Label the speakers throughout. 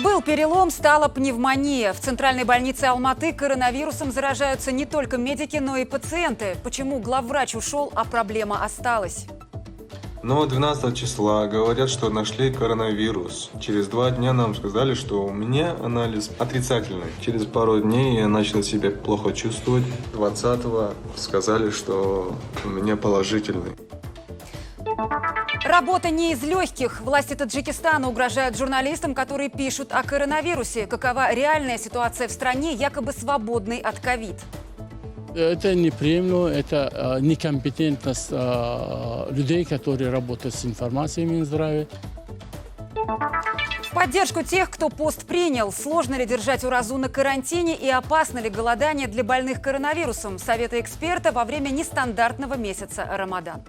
Speaker 1: Был перелом, стала пневмония. В центральной больнице Алматы коронавирусом заражаются не только медики, но и пациенты. Почему главврач ушел, а проблема осталась?
Speaker 2: Но 12 числа говорят, что нашли коронавирус. Через 2 дня нам сказали, что у меня анализ отрицательный. Через пару дней я начал себя плохо чувствовать. 20-го сказали, что у меня положительный.
Speaker 1: Работа не из легких. Власти Таджикистана угрожают журналистам, которые пишут о коронавирусе. Какова реальная ситуация в стране, якобы свободной от ковид?
Speaker 3: Это неприемлемо, это некомпетентность людей, которые работают с информацией Минздравия.
Speaker 1: В поддержку тех, кто пост принял. Сложно ли держать уразу на карантине и опасно ли голодание для больных коронавирусом? Советы эксперта во время нестандартного месяца Рамадан.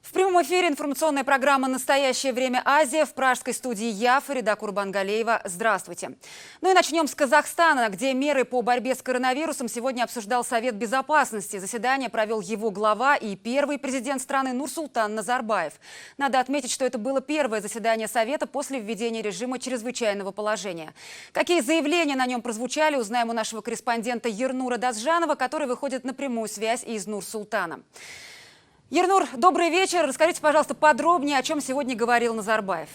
Speaker 1: В прямом эфире информационная программа «Настоящее время. Азия» в пражской студии я, Фарида Курбангалеева. Здравствуйте. Ну и начнем с Казахстана, где меры по борьбе с коронавирусом сегодня обсуждал Совет Безопасности. Заседание провел его глава и первый президент страны Нурсултан Назарбаев. Надо отметить, что это было первое заседание Совета после введения режима чрезвычайного положения. Какие заявления на нем прозвучали, узнаем у нашего корреспондента Ернура Дазжанова, который выходит на прямую связь из Нур-Султана. Ернур, добрый вечер. Расскажите, пожалуйста, подробнее, о чем сегодня говорил Назарбаев.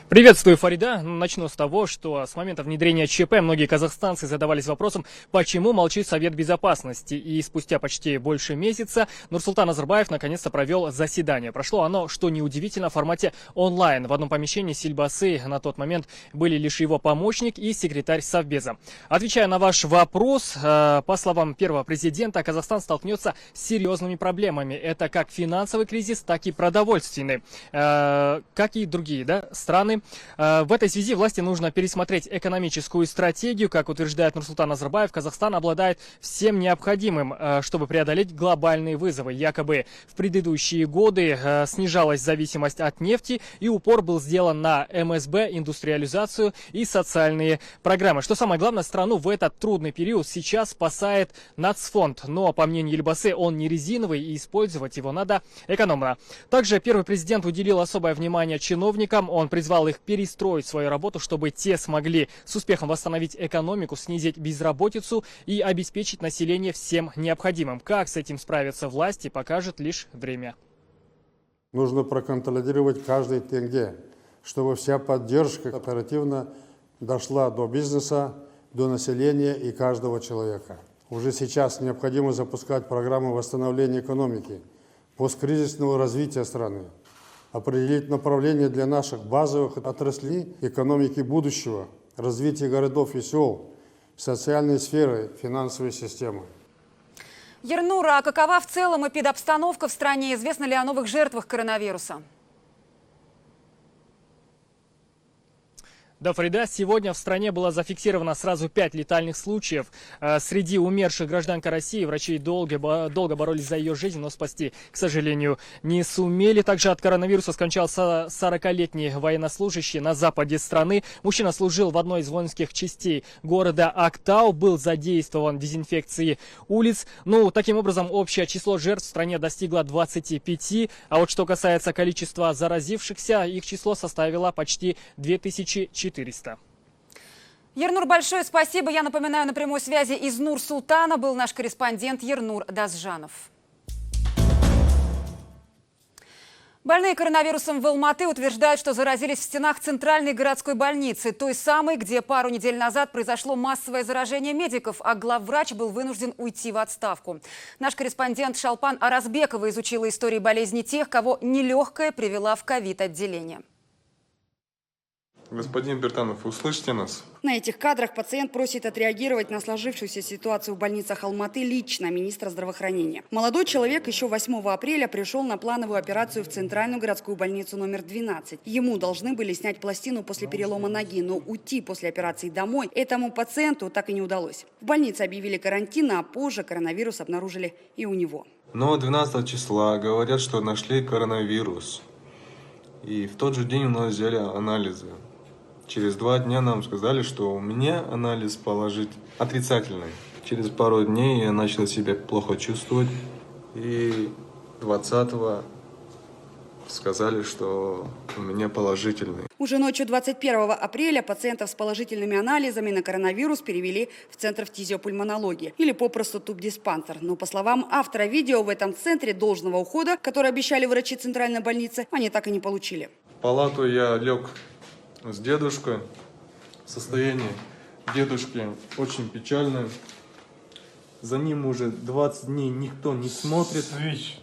Speaker 4: Приветствую, Фарида. Начну с того, что с момента внедрения ЧП многие казахстанцы задавались вопросом, почему молчит Совет Безопасности. И спустя почти больше месяца Нурсултан Назарбаев наконец-то провел заседание. Прошло оно, что неудивительно, в формате онлайн. В одном помещении Сильбасы на тот момент были лишь его помощник и секретарь Совбеза. Отвечая на ваш вопрос, по словам первого президента, Казахстан столкнется с серьезными проблемами. Это как финансовый кризис, так и продовольственный. Как и другие страны. В этой связи власти нужно пересмотреть экономическую стратегию. Как утверждает Нурсултан Назарбаев, Казахстан обладает всем необходимым, чтобы преодолеть глобальные вызовы. Якобы в предыдущие годы снижалась зависимость от нефти, и упор был сделан на МСБ, индустриализацию и социальные программы. Что самое главное, страну в этот трудный период сейчас спасает Нацфонд. Но, по мнению Ельбасы, он не резиновый, и использовать его надо экономно. Также первый президент уделил особое внимание чиновникам. Он призвал их перестроить свою работу, чтобы те смогли с успехом восстановить экономику, снизить безработицу и обеспечить население всем необходимым. Как с этим справятся власти, покажет лишь время.
Speaker 5: Нужно проконтролировать каждый тенге, чтобы вся поддержка оперативно дошла до бизнеса, до населения и каждого человека. Уже сейчас необходимо запускать программы восстановления экономики, посткризисного развития страны, определить направление для наших базовых отраслей экономики будущего, развития городов и сел, социальной сферы, финансовой системы.
Speaker 1: Ернур, а какова в целом эпидобстановка в стране? Известно ли о новых жертвах коронавируса?
Speaker 4: Да, Фарида, сегодня в стране было зафиксировано сразу 5 летальных случаев. Среди умерших гражданка России врачи долго боролись за ее жизнь, но спасти, к сожалению, не сумели. Также от коронавируса скончался 40-летний военнослужащий на западе страны. Мужчина служил в одной из воинских частей города Актау, был задействован в дезинфекции улиц. Таким образом, общее число жертв в стране достигло 25. А вот что касается количества заразившихся, их число составило почти 2400.
Speaker 1: Ернур, большое спасибо. Я напоминаю, на прямой связи из Нур-Султана был наш корреспондент Ернур Дазжанов. Больные коронавирусом в Алматы утверждают, что заразились в стенах центральной городской больницы, той самой, где пару недель назад произошло массовое заражение медиков, а главврач был вынужден уйти в отставку. Наш корреспондент Шалпан Аразбекова изучила истории болезни тех, кого нелегкая привела в ковид-отделение.
Speaker 2: Господин Бертанов, услышите нас?
Speaker 6: На этих кадрах пациент просит отреагировать на сложившуюся ситуацию в больницах Алматы лично министра здравоохранения. Молодой человек еще 8 апреля пришел на плановую операцию в центральную городскую больницу номер 12. Ему должны были снять пластину после перелома ноги, но уйти после операции домой этому пациенту так и не удалось. В больнице объявили карантин, а позже коронавирус обнаружили и у него.
Speaker 2: Но 12 числа говорят, что нашли коронавирус. И в тот же день у нас взяли анализы. Через 2 дня нам сказали, что у меня анализ отрицательный. Через пару дней я начал себя плохо чувствовать. И 20-го сказали, что у меня положительный.
Speaker 6: Уже ночью 21 апреля пациентов с положительными анализами на коронавирус перевели в Центр фтизиопульмонологии или попросту тубдиспансер. Но, по словам автора видео, в этом центре должного ухода, который обещали врачи центральной больницы, они так и не получили.
Speaker 2: В палату я лег с дедушкой. Состояние дедушки очень печальное. За ним уже 20 дней никто не смотрит.
Speaker 7: ВИЧ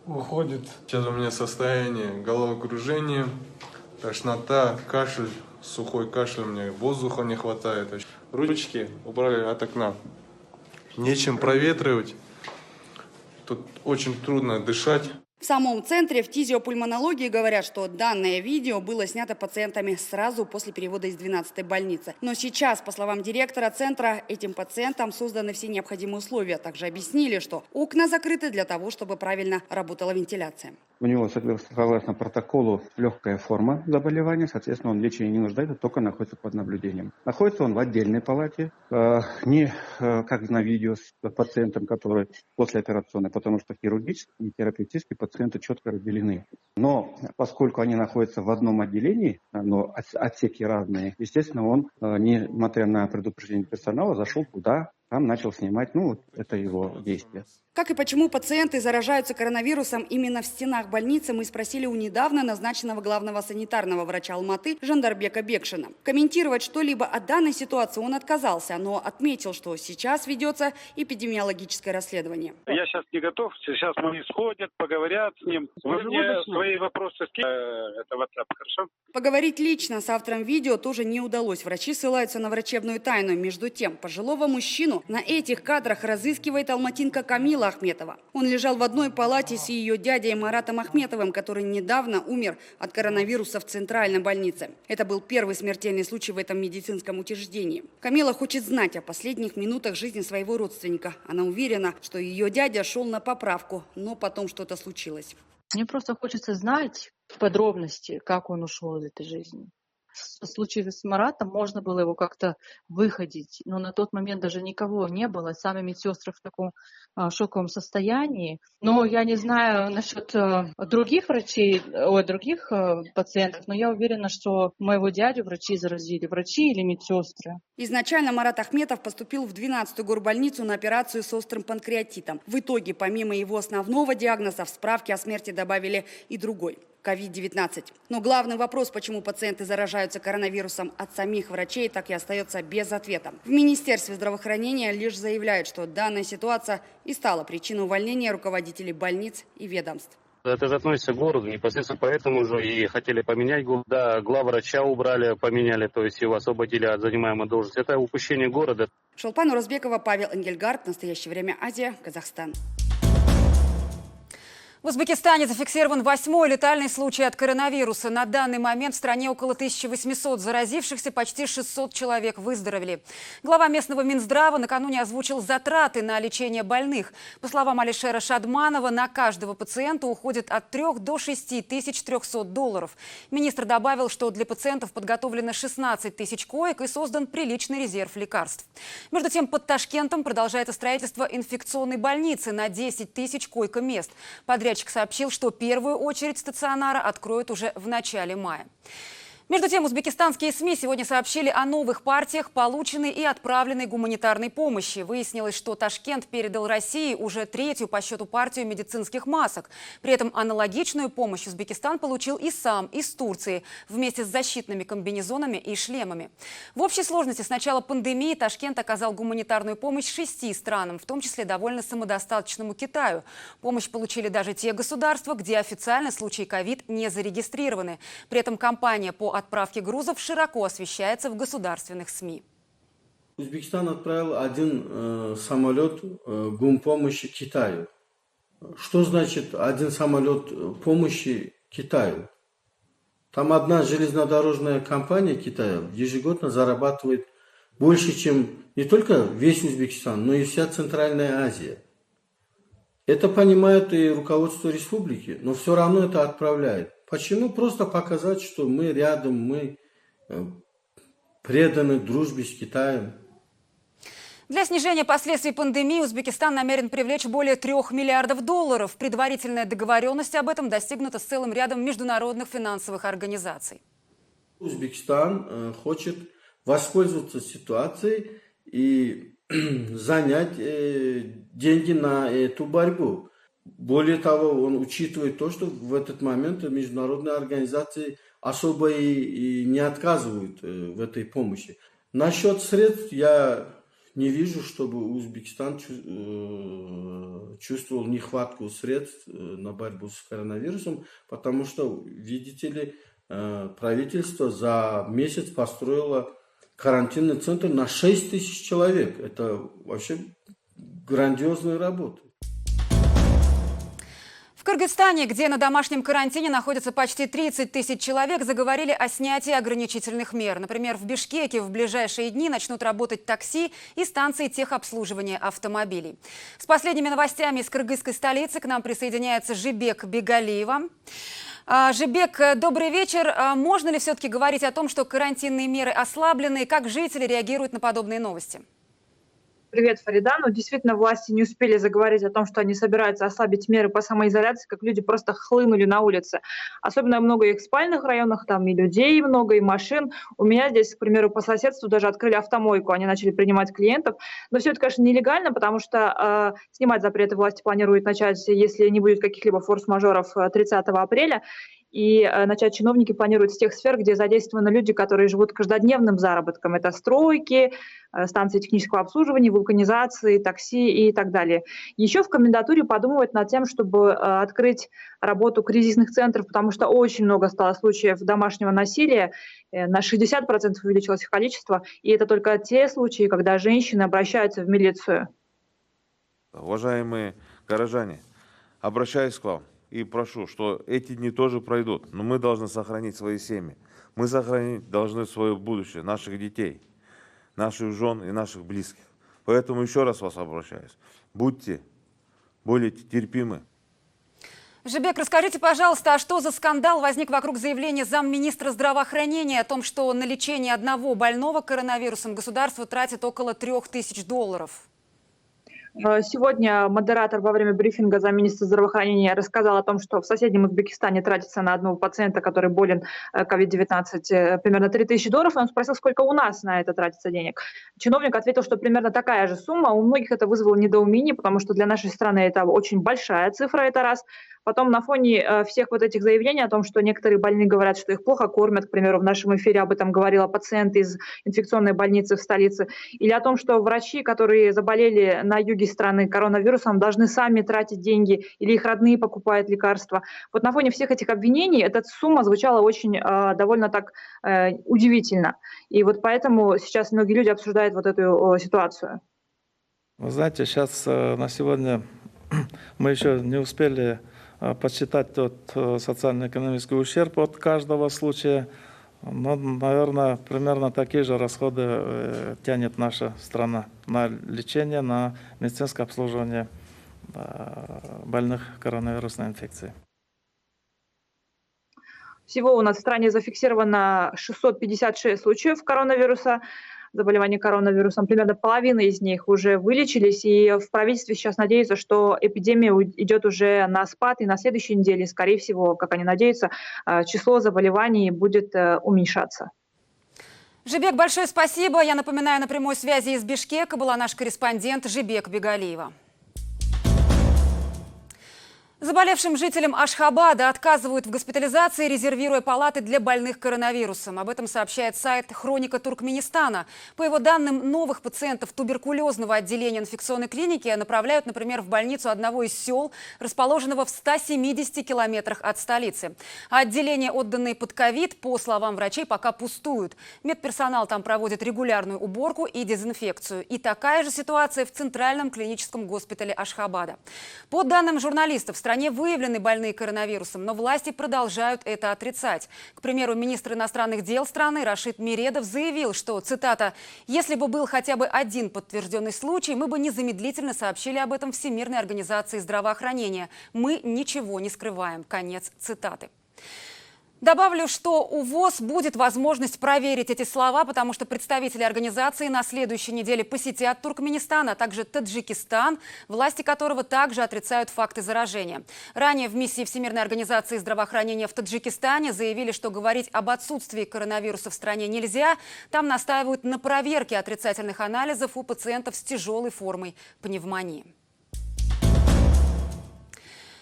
Speaker 7: уходит.
Speaker 2: Сейчас у меня состояние головокружения, тошнота, кашель, сухой кашель, мне воздуха не хватает. Ручки убрали от окна. Нечем проветривать. Тут очень трудно дышать.
Speaker 6: В самом центре фтизиопульмонологии говорят, что данное видео было снято пациентами сразу после перевода из 12-й больницы. Но сейчас, по словам директора центра, этим пациентам созданы все необходимые условия. Также объяснили, что окна закрыты для того, чтобы правильно работала вентиляция.
Speaker 8: У него, согласно протоколу, легкая форма заболевания, соответственно, он в лечении не нуждается, только находится под наблюдением. Находится он в отдельной палате, не как на видео с пациентом, который послеоперационный, потому что хирургический и терапевтический пациенты четко разделены. Но поскольку они находятся в одном отделении, но отсеки разные, естественно, он, несмотря на предупреждение персонала, зашел туда, там начал снимать, это его действие.
Speaker 6: Как и почему пациенты заражаются коронавирусом именно в стенах больницы, мы спросили у недавно назначенного главного санитарного врача Алматы Жандарбека Бекшина. Комментировать что-либо о данной ситуации он отказался, но отметил, что сейчас ведется эпидемиологическое расследование.
Speaker 9: Я сейчас не готов, сейчас мы сходят, поговорят с ним. Вы мне свои вопросы скиньте, это WhatsApp, хорошо?
Speaker 6: Поговорить лично с автором видео тоже не удалось. Врачи ссылаются на врачебную тайну. Между тем, пожилого мужчину на этих кадрах разыскивает алматинка Камила Ахметова. Он лежал в одной палате с ее дядей Маратом Ахметовым, который недавно умер от коронавируса в центральной больнице. Это был первый смертельный случай в этом медицинском учреждении. Камила хочет знать о последних минутах жизни своего родственника. Она уверена, что ее дядя шел на поправку, но потом что-то случилось.
Speaker 10: Мне просто хочется знать подробности, как он ушел из этой жизни. В случае с Маратом можно было его как-то выходить, но на тот момент даже никого не было, сами медсестры в таком шоковом состоянии. Но я не знаю насчет других врачей, других пациентов, но я уверена, что моего дядю врачи заразили, врачи или медсестры.
Speaker 6: Изначально Марат Ахметов поступил в 12-ю горбольницу на операцию с острым панкреатитом. В итоге, помимо его основного диагноза, в справке о смерти добавили и другой – COVID-19. Но главный вопрос, почему пациенты заражаются коронавирусом от самих врачей, так и остается без ответа. В Министерстве здравоохранения лишь заявляют, что данная ситуация и стала причиной увольнения руководителей больниц и ведомств.
Speaker 9: Это же относится к городу, непосредственно поэтому же и хотели поменять город. Да, главврача убрали, поменяли, то есть его освободили от занимаемой должности. Это упущение города.
Speaker 6: Шолпан Уразбекова, Павел Энгельгард. Настоящее время. Азия. Казахстан.
Speaker 1: В Узбекистане зафиксирован 8-й летальный случай от коронавируса. На данный момент в стране около 1800 заразившихся, почти 600 человек выздоровели. Глава местного Минздрава накануне озвучил затраты на лечение больных. По словам Алишера Шадманова, на каждого пациента уходит от 3 до 6 300 долларов. Министр добавил, что для пациентов подготовлено 16 тысяч коек и создан приличный резерв лекарств. Между тем, под Ташкентом продолжается строительство инфекционной больницы на 10 тысяч койко-мест. Подрядчик сообщил, что первую очередь стационара откроют уже в начале мая. Между тем, узбекистанские СМИ сегодня сообщили о новых партиях полученной и отправленной гуманитарной помощи. Выяснилось, что Ташкент передал России уже 3-ю по счету партию медицинских масок. При этом аналогичную помощь Узбекистан получил и сам из Турции вместе с защитными комбинезонами и шлемами. В общей сложности с начала пандемии Ташкент оказал гуманитарную помощь 6 странам, в том числе довольно самодостаточному Китаю. Помощь получили даже те государства, где официально случаи ковид не зарегистрированы. При этом кампания по отправки грузов широко освещается в государственных СМИ.
Speaker 11: Узбекистан отправил один самолет гумпомощи Китаю. Что значит один самолет помощи Китаю? Там одна железнодорожная компания Китая ежегодно зарабатывает больше, чем не только весь Узбекистан, но и вся Центральная Азия. Это понимает и руководство республики, но все равно это отправляет. Почему? Просто показать, что мы рядом, мы преданы дружбе с Китаем.
Speaker 1: Для снижения последствий пандемии Узбекистан намерен привлечь более $3 миллиардов. Предварительная договоренность об этом достигнута с целым рядом международных финансовых организаций.
Speaker 11: Узбекистан хочет воспользоваться ситуацией и занять деньги на эту борьбу. Более того, он учитывает то, что в этот момент международные организации особо и не отказывают в этой помощи. Насчет средств я не вижу, чтобы Узбекистан чувствовал нехватку средств на борьбу с коронавирусом, потому что, видите ли, правительство за месяц построило карантинный центр на 6 тысяч человек. Это вообще грандиозная работа.
Speaker 1: В Кыргызстане, где на домашнем карантине находится почти 30 тысяч человек, заговорили о снятии ограничительных мер. Например, в Бишкеке в ближайшие дни начнут работать такси и станции техобслуживания автомобилей. С последними новостями из кыргызской столицы к нам присоединяется Жибек Бегалиева. Жибек, добрый вечер. Можно ли все-таки говорить о том, что карантинные меры ослаблены? Как жители реагируют на подобные новости?
Speaker 12: Привет, Фарида. Ну, действительно, власти не успели заговорить о том, что они собираются ослабить меры по самоизоляции, как люди просто хлынули на улицы. Особенно много их в спальных районах, там и людей много, и машин. У меня здесь, к примеру, по соседству даже открыли автомойку, они начали принимать клиентов. Но все это, конечно, нелегально, потому что снимать запреты власти планируют начать, если не будет каких-либо форс-мажоров, 30 апреля. И начать чиновники планируют с тех сфер, где задействованы люди, которые живут каждодневным заработком. Это стройки, станции технического обслуживания, вулканизации, такси и так далее. Еще в комендатуре подумывают над тем, чтобы открыть работу кризисных центров, потому что очень много стало случаев домашнего насилия. На 60% увеличилось их количество. И это только те случаи, когда женщины обращаются в милицию.
Speaker 13: Уважаемые горожане, обращаюсь к вам. И прошу, что эти дни тоже пройдут, но мы должны сохранить свои семьи. Мы сохранить должны свое будущее, наших детей, наших жен и наших близких. Поэтому еще раз вас обращаюсь. Будьте более терпимы.
Speaker 1: Жибек, расскажите, пожалуйста, а что за скандал возник вокруг заявления замминистра здравоохранения о том, что на лечение одного больного коронавирусом государство тратит около $3000?
Speaker 12: Сегодня модератор во время брифинга замминистра здравоохранения рассказал о том, что в соседнем Узбекистане тратится на одного пациента, который болен COVID-19, примерно $3000. Он спросил, сколько у нас на это тратится денег. Чиновник ответил, что примерно такая же сумма. У многих это вызвало недоумение, потому что для нашей страны это очень большая цифра, это раз. Потом на фоне всех вот этих заявлений о том, что некоторые больные говорят, что их плохо кормят, к примеру, в нашем эфире об этом говорила пациент из инфекционной больницы в столице, или о том, что врачи, которые заболели на юге страны коронавирусом, должны сами тратить деньги, или их родные покупают лекарства. Вот на фоне всех этих обвинений эта сумма звучала очень довольно так удивительно. И вот поэтому сейчас многие люди обсуждают вот эту ситуацию.
Speaker 7: Вы знаете, сейчас на сегодня мы еще не успели подсчитать тот социально-экономический ущерб от каждого случая. Но, наверное, примерно такие же расходы тянет наша страна на лечение, на медицинское обслуживание больных коронавирусной инфекцией.
Speaker 12: Всего у нас в стране зафиксировано 656 случаев коронавируса, заболевания коронавирусом. Примерно половина из них уже вылечились, и в правительстве сейчас надеются, что эпидемия идет уже на спад, и на следующей неделе, скорее всего, как они надеются, число заболеваний будет уменьшаться.
Speaker 1: Жибек, большое спасибо. Я напоминаю, на прямой связи из Бишкека была наш корреспондент Жибек Бегалиева. Заболевшим жителям Ашхабада отказывают в госпитализации, резервируя палаты для больных коронавирусом. Об этом сообщает сайт «Хроника Туркменистана». По его данным, новых пациентов туберкулезного отделения инфекционной клиники направляют, например, в больницу одного из сел, расположенного в 170 километрах от столицы. А отделения, отданные под ковид, по словам врачей, пока пустуют. Медперсонал там проводит регулярную уборку и дезинфекцию. И такая же ситуация в Центральном клиническом госпитале Ашхабада. По данным журналистов, в стране выявлены больные коронавирусом, но власти продолжают это отрицать. К примеру, министр иностранных дел страны Рашид Миредов заявил, что, цитата, «если бы был хотя бы один подтвержденный случай, мы бы незамедлительно сообщили об этом Всемирной организации здравоохранения. Мы ничего не скрываем». Конец цитаты. Добавлю, что у ВОЗ будет возможность проверить эти слова, потому что представители организации на следующей неделе посетят Туркменистан, а также Таджикистан, власти которого также отрицают факты заражения. Ранее в миссии Всемирной организации здравоохранения в Таджикистане заявили, что говорить об отсутствии коронавируса в стране нельзя. Там настаивают на проверке отрицательных анализов у пациентов с тяжелой формой пневмонии.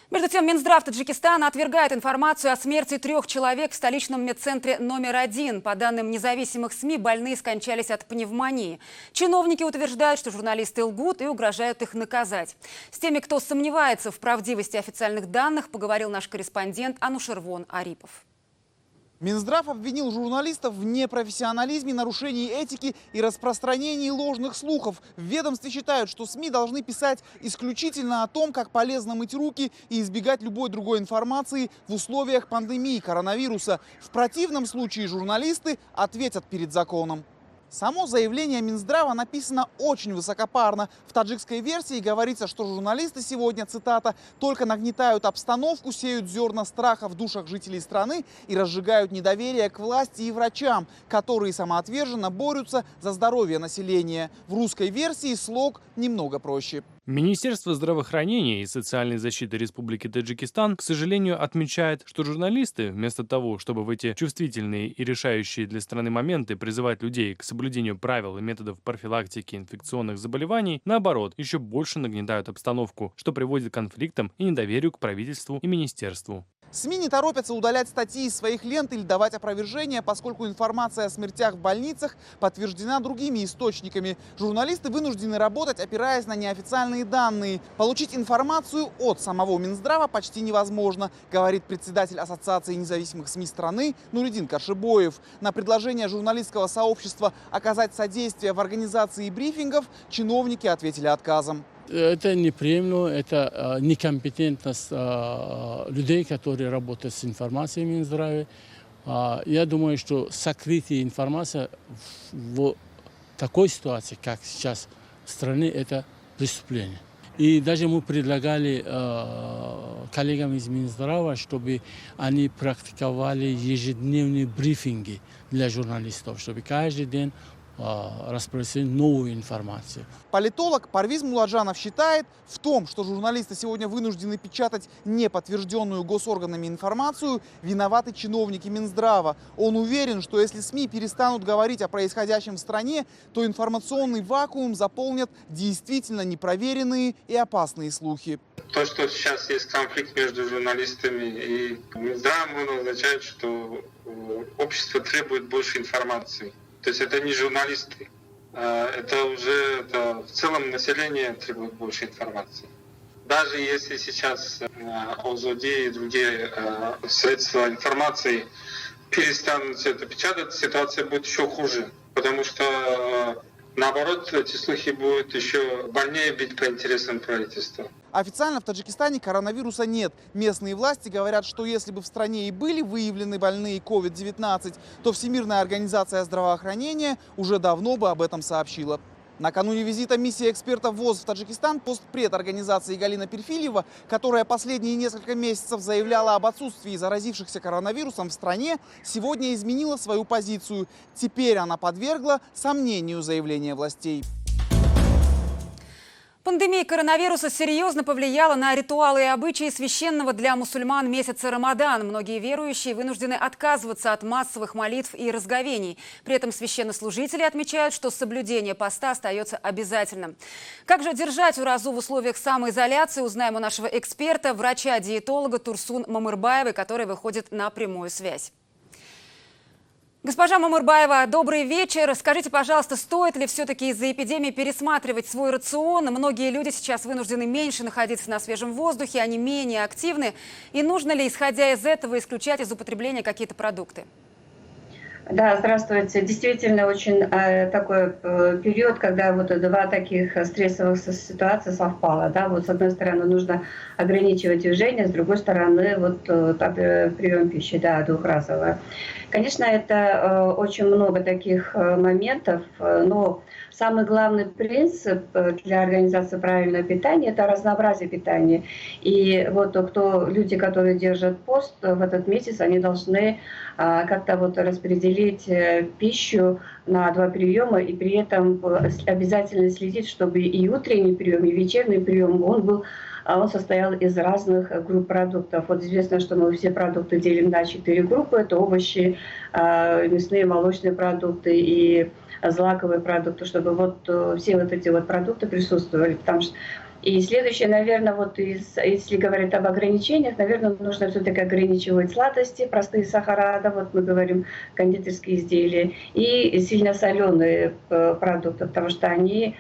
Speaker 1: Между тем, Минздрав Таджикистана отвергает информацию о смерти 3 человек в столичном медцентре номер 1. По данным независимых СМИ, больные скончались от пневмонии. Чиновники утверждают, что журналисты лгут и угрожают их наказать. С теми, кто сомневается в правдивости официальных данных, поговорил наш корреспондент Анушервон Арипов.
Speaker 14: Минздрав обвинил журналистов в непрофессионализме, нарушении этики и распространении ложных слухов. В ведомстве считают, что СМИ должны писать исключительно о том, как полезно мыть руки и избегать любой другой информации в условиях пандемии коронавируса. В противном случае журналисты ответят перед законом. Само заявление Минздрава написано очень высокопарно. В таджикской версии говорится, что журналисты сегодня, цитата, «только нагнетают обстановку, сеют зерна страха в душах жителей страны и разжигают недоверие к власти и врачам, которые самоотверженно борются за здоровье населения». В русской версии слог немного проще.
Speaker 15: Министерство здравоохранения и социальной защиты Республики Таджикистан, к сожалению, отмечает, что журналисты, вместо того, чтобы в эти чувствительные и решающие для страны моменты призывать людей к соблюдению правил и методов профилактики инфекционных заболеваний, наоборот, еще больше нагнетают обстановку, что приводит к конфликтам и недоверию к правительству и министерству.
Speaker 14: СМИ не торопятся удалять статьи из своих лент или давать опровержения, поскольку информация о смертях в больницах подтверждена другими источниками. Журналисты вынуждены работать, опираясь на неофициальные данные. Получить информацию от самого Минздрава почти невозможно, говорит председатель Ассоциации независимых СМИ страны Нуридин Кашибоев. На предложение журналистского сообщества оказать содействие в организации брифингов чиновники ответили отказом.
Speaker 3: Это неприемлемо, это некомпетентность людей, которые работают с информацией в Минздраве. Я думаю, что сокрытие информации в такой ситуации, как сейчас в стране, это преступление. И даже мы предлагали коллегам из Минздрава, чтобы они практиковали ежедневные брифинги для журналистов, чтобы каждый день распространить новую информацию.
Speaker 14: Политолог Парвиз Муладжанов считает, в том, что журналисты сегодня вынуждены печатать неподтвержденную госорганами информацию, виноваты чиновники Минздрава. Он уверен, что если СМИ перестанут говорить о происходящем в стране, то информационный вакуум заполнят действительно непроверенные и опасные слухи.
Speaker 16: То, что сейчас есть конфликт между журналистами и Минздравом, означает, что общество требует больше информации. То есть это не журналисты, это уже в целом население требует больше информации. Даже если сейчас ОЗОД и другие средства информации перестанут это печатать, ситуация будет еще хуже, потому что наоборот эти слухи будут еще больнее бить по интересам правительства.
Speaker 14: Официально в Таджикистане коронавируса нет. Местные власти говорят, что если бы в стране и были выявлены больные COVID-19, то Всемирная организация здравоохранения уже давно бы об этом сообщила. Накануне визита миссии экспертов ВОЗ в Таджикистан постпред организации Галина Перфильева, которая последние несколько месяцев заявляла об отсутствии заразившихся коронавирусом в стране, сегодня изменила свою позицию. Теперь она подвергла сомнению заявления властей.
Speaker 1: Пандемия коронавируса серьезно повлияла на ритуалы и обычаи священного для мусульман месяца Рамадан. Многие верующие вынуждены отказываться от массовых молитв и разговений. При этом священнослужители отмечают, что соблюдение поста остается обязательным. Как же держать уразу в условиях самоизоляции, узнаем у нашего эксперта, врача-диетолога Турсун Мамырбаевой, которая выходит на прямую связь. Госпожа Мамырбаева, добрый вечер. Скажите, пожалуйста, стоит ли все-таки из-за эпидемии пересматривать свой рацион? Многие люди сейчас вынуждены меньше находиться на свежем воздухе, они менее активны. И нужно ли, исходя из этого, исключать из употребления какие-то продукты?
Speaker 17: Да, здравствуйте. Действительно, очень такой период, когда вот два таких стрессовых ситуации совпало. Да? Вот с одной стороны нужно ограничивать движение, с другой стороны вот прием пищи, да, двухразовый. Конечно, это очень много таких моментов, но самый главный принцип для организации правильного питания – это разнообразие питания. И вот люди, которые держат пост в этот месяц, они должны как-то вот распределить пищу на 2 приема и при этом обязательно следить, чтобы и утренний прием, и вечерний прием он состоял из разных групп продуктов. Вот известно, что мы все продукты делим на 4 группы. Это овощи, мясные, молочные продукты и злаковые продукты, чтобы вот все вот эти вот продукты присутствовали. Потому что и следующее, наверное, вот если говорить об ограничениях, наверное, нужно все-таки ограничивать сладости, простые сахара, да, вот мы говорим кондитерские изделия, и сильно соленые продукты, потому что они,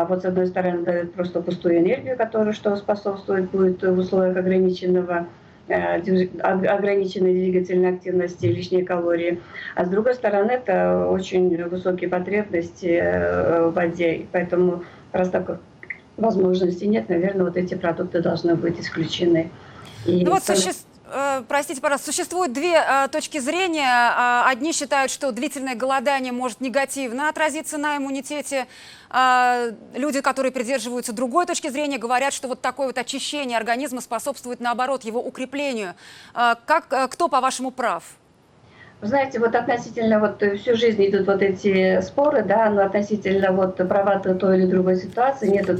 Speaker 17: вот с одной стороны, дают просто пустую энергию, которая что способствует будет в условиях ограниченной двигательной активности, лишние калории. А с другой стороны, это очень высокие потребности в воде, поэтому раз такой возможности нет, наверное, вот эти продукты должны быть исключены.
Speaker 1: Простите, пожалуйста, существует 2 точки зрения. Одни считают, что длительное голодание может негативно отразиться на иммунитете. Люди, которые придерживаются другой точки зрения, говорят, что вот такое вот очищение организма способствует, наоборот, его укреплению. Кто, по-вашему, прав?
Speaker 17: Вы знаете, вот относительно вот всю жизнь идут вот эти споры, да, но относительно вот правоты той или другой ситуации нету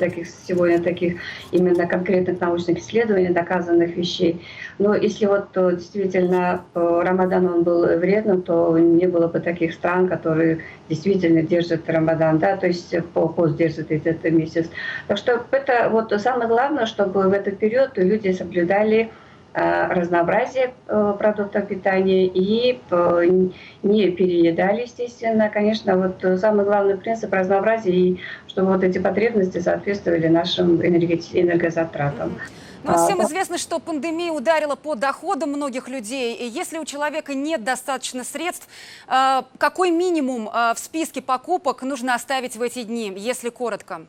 Speaker 17: сегодня таких именно конкретных научных исследований, доказанных вещей. Но если вот действительно Рамадан он был вредным, то не было бы таких стран, которые действительно держат Рамадан, да, то есть пост держит этот месяц. Так что это вот самое главное, чтобы в этот период люди соблюдали разнообразие продуктов питания и не переедали, естественно. Конечно, вот самый главный принцип разнообразия, и чтобы вот эти потребности соответствовали нашим энергозатратам.
Speaker 1: Ну, всем известно, что пандемия ударила по доходам многих людей. И если у человека нет достаточно средств, какой минимум в списке покупок нужно оставить в эти дни, если коротко?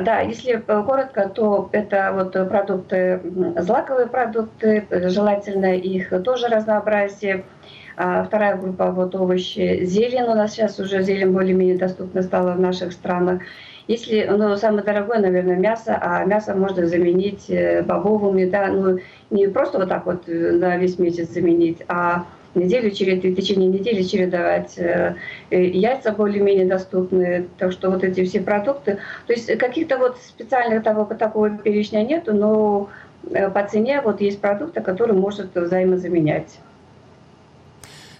Speaker 17: Да, если коротко, то это вот продукты, злаковые продукты, желательно их тоже разнообразие. Вторая группа вот овощи, зелень. У нас сейчас уже зелень более-менее доступна стала в наших странах. Если, самое дорогое, наверное, мясо, а мясо можно заменить бобовыми, да, не просто вот так вот на весь месяц заменить, а в течение недели чередовать. Яйца более-менее доступны, так что вот эти все продукты. То есть каких-то вот специальных такого перечня нету, но по цене вот есть продукты, которые может взаимозаменять.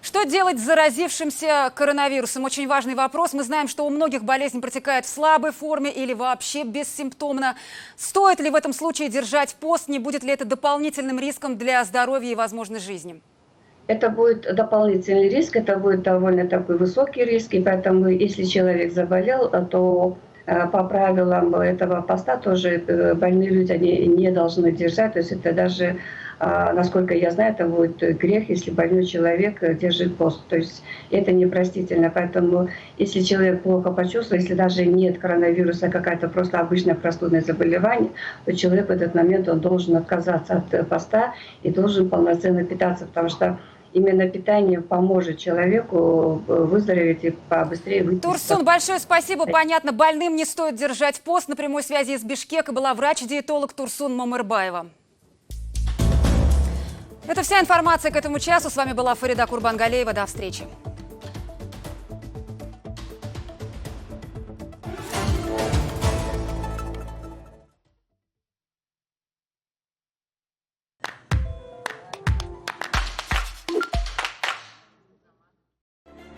Speaker 1: Что делать с заразившимся коронавирусом? Очень важный вопрос. Мы знаем, что у многих болезнь протекает в слабой форме или вообще бессимптомно. Стоит ли в этом случае держать пост? Не будет ли это дополнительным риском для здоровья и возможной жизни?
Speaker 17: Это будет дополнительный риск, это будет довольно такой высокий риск, и поэтому, если человек заболел, то по правилам этого поста тоже больные люди они не должны держать. То есть это даже, насколько я знаю, это будет грех, если больной человек держит пост. То есть это непростительно. Поэтому если человек плохо почувствовал, если даже нет коронавируса, какая-то просто обычное простудное заболевание, то человек в этот момент он должен отказаться от поста и должен полноценно питаться, потому что именно питание поможет человеку выздороветь и побыстрее выйти.
Speaker 1: Турсун, большое спасибо. Понятно, больным не стоит держать пост. На прямой связи из Бишкека была врач-диетолог Турсун Мамырбаева. Это вся информация к этому часу. С вами была Фарида Курбангалеева. До встречи.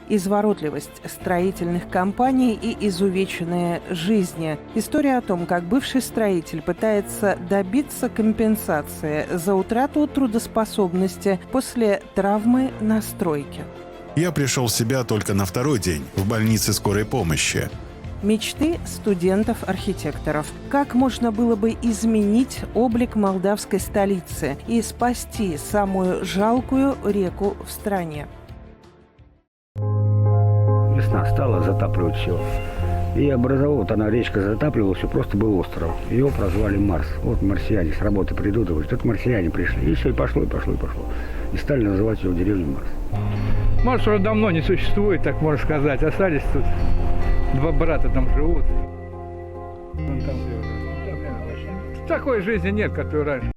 Speaker 18: Изворотливость строительных компаний и изувеченные жизни. История о том, как бывший строитель пытается добиться компенсации за утрату трудоспособности после травмы на стройке.
Speaker 19: Я пришел в себя только на 2-й день в больнице скорой помощи.
Speaker 18: Мечты студентов-архитекторов. Как можно было бы изменить облик молдавской столицы и спасти самую жалкую реку в стране?
Speaker 20: Весна стала, затапливать все. И образовалась, она речка затапливала, все, просто был остров. Его прозвали Марс. Вот марсиане с работы придут, и говорят, это марсиане пришли. И все, и пошло, и пошло, и пошло. И стали называть его деревню Марс.
Speaker 21: Может, уже давно не существует, так можно сказать. Остались тут 2 брата там живут. Такой жизни нет, как и раньше.